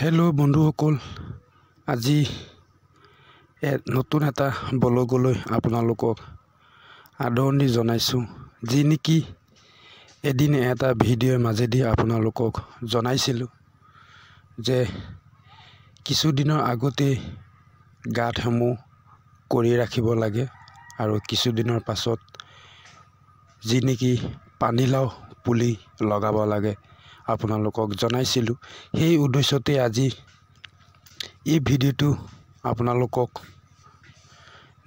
Hello' বন্ধুসকল, আজি নতুন এটা ব্লগলৈ আপোনালোকক আদৰণি জনাইছোঁ। যি নেকি এদিন এটা ভিডিঅ'ৰ মাজেদি আপোনালোকক জনাইছিলোঁ যে কিছুদিনৰ আগতে গাঁতসমূহ কৰি ৰাখিব লাগে আৰু কিছুদিনৰ পাছত যি নেকি পানীলাও পুলি লগাব লাগে আপোনালোকক জনাইছিলোঁ। সেই উদ্দেশ্যতে আজি এই ভিডিঅ'টো আপোনালোকক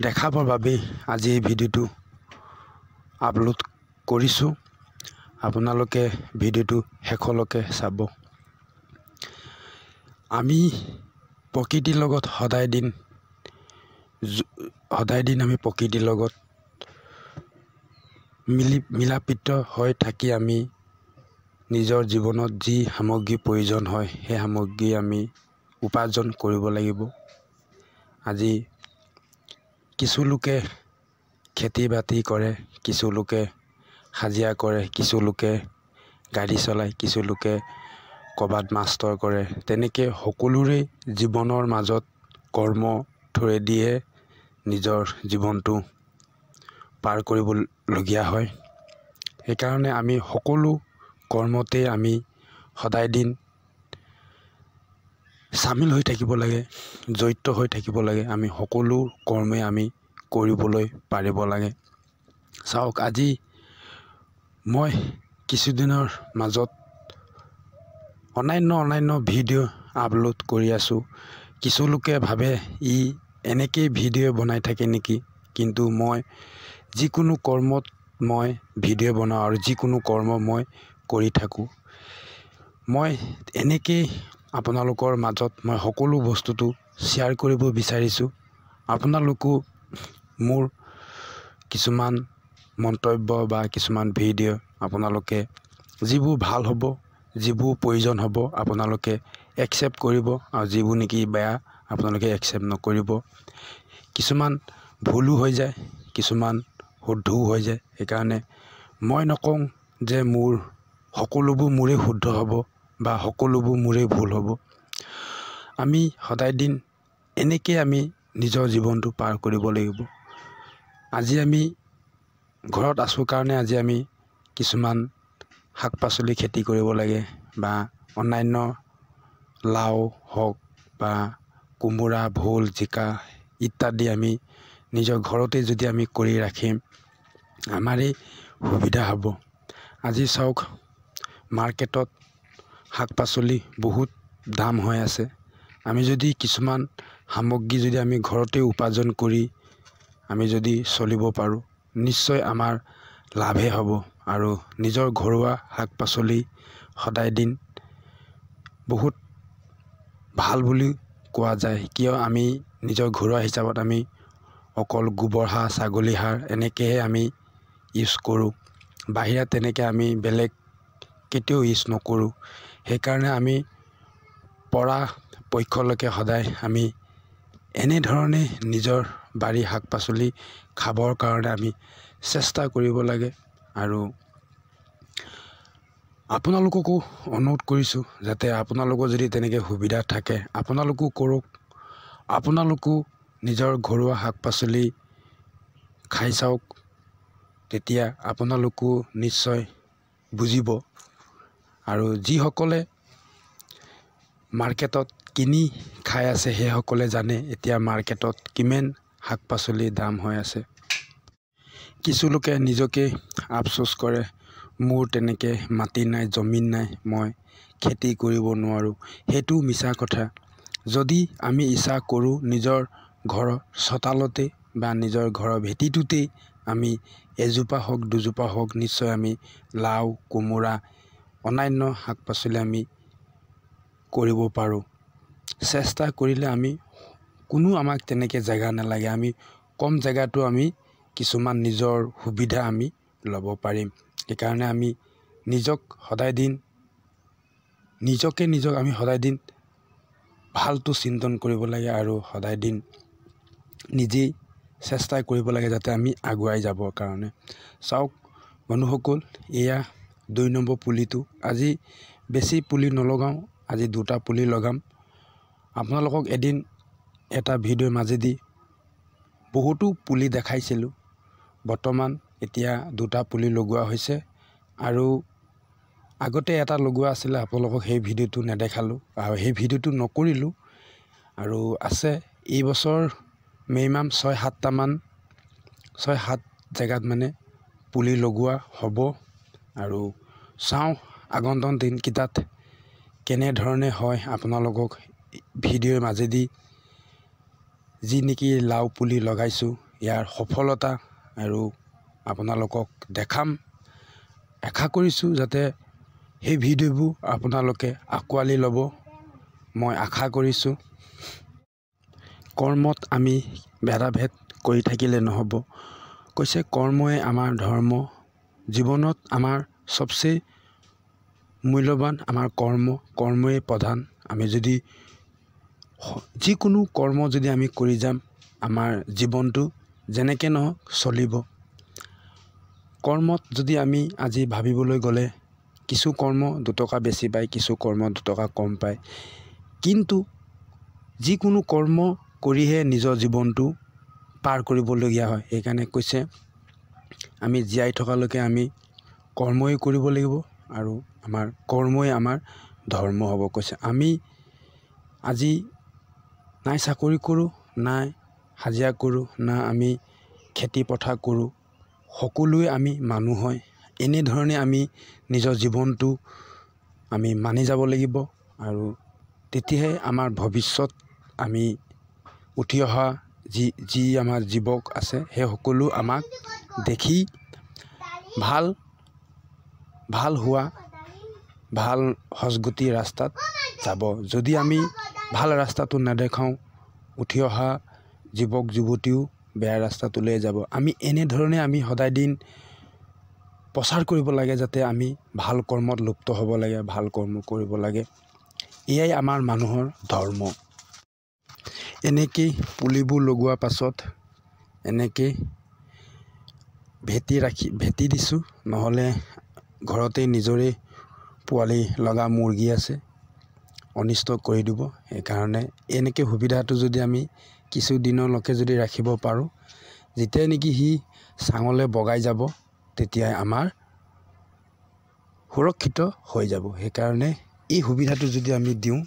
দেখাবৰ বাবে আজি এই ভিডিঅ'টো আপলোড কৰিছোঁ। আপোনালোকে ভিডিঅ'টো শেষলৈকে চাব। আমি প্ৰকৃতিৰ লগত সদায় দিন আমি প্ৰকৃতিৰ লগত মিলাপ্ৰীত হৈ থাকি আমি নিজৰ জীৱনত যি সামগ্ৰী প্ৰয়োজন হয় সেই সামগ্ৰী আমি উপাৰ্জন কৰিব লাগিব। আজি কিছু লোকে খেতি বাতি কৰে, কিছু লোকে হাজিৰা কৰে, কিছু লোকে গাড়ী চলায়, কিছু লোকে ক'ৰবাত মাষ্টৰ কৰে। তেনেকৈ সকলোৰে জীৱনৰ মাজত কৰ্ম থ্ৰুৱেদিয়ে নিজৰ জীৱনটো পাৰ কৰিবলগীয়া হয়। সেইকাৰণে আমি সকলো কৰ্মতে আমি সদায় দিন চামিল হৈ থাকিব লাগে, জড়িত হৈ থাকিব লাগে। আমি সকলো কৰ্মেই আমি কৰিবলৈ পাৰিব লাগে। চাওক, আজি মই কিছুদিনৰ মাজত অন্যান্য ভিডিঅ' আপলোড কৰি আছোঁ। কিছু লোকে ভাবে এনেকেই ভিডিঅ' বনাই থাকে নেকি, কিন্তু মই যিকোনো কৰ্মত মই ভিডিঅ' বনাওঁ আৰু যিকোনো কৰ্ম মই কৰি থাকোঁ। মই এনেকেই আপোনালোকৰ মাজত মই সকলো বস্তুটো শ্বেয়াৰ কৰিব বিচাৰিছোঁ। আপোনালোকো মোৰ কিছুমান মন্তব্য বা কিছুমান ভিডিঅ' আপোনালোকে যিবোৰ ভাল হ'ব, যিবোৰ প্ৰয়োজন হ'ব আপোনালোকে একচেপ্ট কৰিব, আৰু যিবোৰ নেকি বেয়া আপোনালোকে একচেপ্ট নকৰিব। কিছুমান ভুলো হৈ যায়, কিছুমান শুদ্ধও হৈ যায়। সেইকাৰণে মই নকওঁ যে সকলোবোৰ মোৰে শুদ্ধ হ'ব বা সকলোবোৰ মোৰে ভুল হ'ব। আমি সদায় দিন এনেকৈ আমি নিজৰ জীৱনটো পাৰ কৰিব লাগিব। আজি আমি ঘৰত আছোঁ কাৰণে আজি আমি কিছুমান শাক পাচলি খেতি কৰিব লাগে, বা অন্যান্য লাও হওক বা কোমোৰা, ভোল, জিকা ইত্যাদি আমি নিজৰ ঘৰতে যদি আমি কৰি ৰাখিম আমাৰেই সুবিধা হ'ব। আজি চাওক, মাৰ্কেটত শাক পাচলি বহুত দাম হৈ আছে। আমি যদি কিছুমান সামগ্ৰী যদি আমি ঘৰতে উপাৰ্জন কৰি আমি যদি চলিব পাৰোঁ, নিশ্চয় আমাৰ লাভহে হ'ব। আৰু নিজৰ ঘৰুৱা শাক পাচলি সদায় দিন বহুত ভাল বুলি কোৱা যায়। কিয় আমি নিজৰ ঘৰুৱা হিচাপত আমি অকল গোবৰ সাৰ, ছাগলী সাৰ এনেকৈহে আমি ইউজ কৰোঁ। বাহিৰা তেনেকৈ আমি বেলেগ কেতিয়াও ইউজ নকৰোঁ। সেইকাৰণে আমি পৰাপক্ষলৈকে সদায় আমি এনেধৰণে নিজৰ বাৰীৰ শাক পাচলি খাবৰ কাৰণে আমি চেষ্টা কৰিব লাগে। আৰু আপোনালোককো অনুৰোধ কৰিছোঁ যাতে আপোনালোকৰ যদি তেনেকৈ সুবিধা থাকে আপোনালোকো কৰক। আপোনালোকো নিজৰ ঘৰুৱা শাক পাচলি খাই চাওক, তেতিয়া আপোনালোকো নিশ্চয় বুজিব। আৰু যিসকলে মাৰ্কেটত কিনি খাই আছে সেইসকলে জানে এতিয়া মাৰ্কেটত কিমান শাক পাচলিৰ দাম হৈ আছে। কিছু লোকে নিজকে আফচোচ কৰে, মোৰ তেনেকৈ মাটি নাই, জমিন নাই, মই খেতি কৰিব নোৱাৰোঁ। সেইটো মিছা কথা। যদি আমি ইচ্ছা কৰোঁ নিজৰ ঘৰৰ চোতালতে বা নিজৰ ঘৰৰ ভেটিটোতেই আমি এজোপা হওক দুজোপা হওক নিশ্চয় আমি লাও, কোমোৰা, অন্যান্য শাক পাচলি আমি কৰিব পাৰোঁ। চেষ্টা কৰিলে আমাক তেনেকৈ জেগা নালাগে। আমি কম জেগাটো আমি কিছুমান নিজৰ সুবিধা আমি ল'ব পাৰিম। সেইকাৰণে আমি নিজকে আমি সদায় দিন ভালটো চিন্তন কৰিব লাগে আৰু সদায় দিন নিজেই চেষ্টা কৰিব লাগে যাতে আমি আগুৱাই যাবৰ কাৰণে। চাওক বন্ধুসকল, এয়া 2 নম্বৰ পুলিটো। আজি বেছি পুলি নলগাওঁ, আজি 2টা পুলি লগাম। আপোনালোকক এদিন এটা ভিডিঅ'ৰ মাজেদি বহুতো পুলি দেখাইছিলোঁ। বৰ্তমান এতিয়া 2টা পুলি লগোৱা হৈছে আৰু আগতে এটা লগোৱা আছিলে, আপোনালোকক সেই ভিডিঅ'টো নেদেখালোঁ আৰু সেই ভিডিঅ'টো নকৰিলোঁ। আৰু আছে এই বছৰ মিনিমাম 6-7 জেগাত মানে পুলি লগোৱা হ'ব আৰু চাওঁ আগন্তুক দিনকেইটাত কেনেধৰণে হয়। আপোনালোকক ভিডিঅ'ৰ মাজেদি যি নেকি লাও পুলি লগাইছোঁ ইয়াৰ সফলতা আৰু আপোনালোকক দেখাম। আশা কৰিছোঁ যাতে সেই ভিডিঅ'বোৰ আপোনালোকে আঁকোৱালি ল'ব, মই আশা কৰিছোঁ। কৰ্মত আমি ভেদাভেদ কৰি থাকিলে নহ'ব। কৈছে কৰ্মই আমাৰ ধৰ্ম। জীৱনত আমাৰ চবচে মূল্যৱান আমাৰ কৰ্মই প্ৰধান। আমি যদি যিকোনো কৰ্ম যদি আমি কৰি যাম, আমাৰ জীৱনটো যেনেকৈ নহওক চলিব। কৰ্মত যদি আমি আজি ভাবিবলৈ গ'লে কিছু কৰ্ম 2 টকা বেছি পায়, কিছু কৰ্ম 2 টকা কম পায়, কিন্তু যিকোনো কৰ্ম কৰিহে নিজৰ জীৱনটো পাৰ কৰিবলগীয়া হয়। সেইকাৰণে কৈছে আমি জীয়াই থকালৈকে আমি কৰ্মই কৰিব লাগিব আৰু আমাৰ কৰ্মই আমাৰ ধৰ্ম হ'ব। কৈছে আমি আজি নাই চাকৰি কৰোঁ, নাই হাজিৰা কৰোঁ, না আমি খেতি পথাৰ কৰোঁ, সকলোৱে আমি মানুহ হয়। এনেধৰণে আমি নিজৰ জীৱনটো আমি মানি যাব লাগিব আৰু তেতিয়াহে আমাৰ ভৱিষ্যত আমি উঠি অহা যি আমাৰ যুৱক আছে সেই সকলো আমাক দেখি ভাল হোৱা, ভাল সজগতি ৰাস্তাত যাব। যদি আমি ভাল ৰাস্তাটো নেদেখাওঁ, উঠি অহা যুৱক যুৱতীও বেয়া ৰাস্তাটোলৈ যাব। আমি এনেধৰণে আমি সদায় দিন প্ৰচাৰ কৰিব লাগে যাতে আমি ভাল কৰ্মত লিপ্ত হ'ব লাগে, ভাল কৰ্ম কৰিব লাগে। এয়াই আমাৰ মানুহৰ ধৰ্ম। এনেকেই পুলিবোৰ লগোৱাৰ পাছত এনেকৈ ভেটি দিছোঁ, নহ'লে ঘৰতে নিজৰে পোৱালি লগা মুৰ্গী আছে, অনিষ্ট কৰি দিব। সেইকাৰণে এনেকৈ সুবিধাটো যদি আমি কিছুদিনলৈকে যদি ৰাখিব পাৰোঁ, যেতিয়া নেকি সি চাঙলৈ বগাই যাব তেতিয়াই আমাৰ সুৰক্ষিত হৈ যাব। সেইকাৰণে এই সুবিধাটো যদি আমি দিওঁ,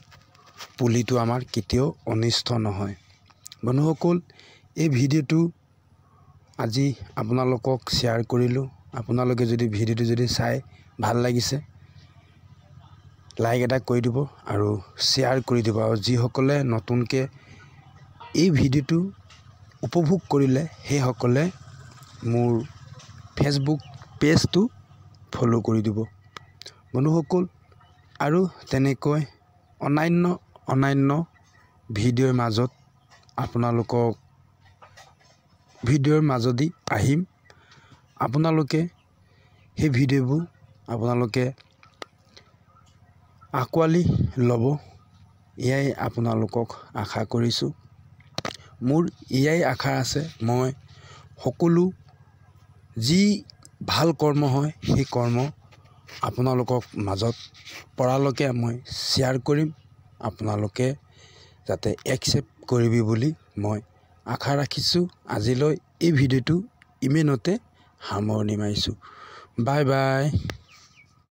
পুলিটো আমাৰ কেতিয়াও অনিষ্ট নহয়। বন্ধুসকল, এই ভিডিঅ'টো আজি আপোনালোকক শ্বেয়াৰ কৰিলোঁ। আপোনালোকে যদি ভিডিঅ'টো যদি চাই ভাল লাগিছে, লাইক এটা কৰি দিব আৰু শ্বেয়াৰ কৰি দিব। আৰু যিসকলে নতুনকৈ এই ভিডিঅ'টো উপভোগ কৰিলে সেইসকলে মোৰ ফেচবুক পেজটো ফ'ল' কৰি দিব। বন্ধুসকল, আৰু তেনেকৈ অন্যান্য ভিডিঅ'ৰ মাজত আপোনালোকক ভিডিঅ'ৰ মাজেদি আহিম। আপোনালোকে সেই ভিডিঅ'বোৰ আপোনালোকে আঁকোৱালি ল'ব, এয়াই আপোনালোকক আশা কৰিছোঁ। মোৰ এয়াই আশা আছে, মই সকলো যি ভাল কৰ্ম হয় সেই কৰ্ম আপোনালোকক মাজত পৰালৈকে মই শ্বেয়াৰ কৰিম। আপোনালোকে যাতে একচেপ্ট কৰিব বুলি মই আশা ৰাখিছোঁ। আজিলৈ এই ভিডিঅ'টো ইমানতে সামৰণি মাৰিছোঁ। Bye bye.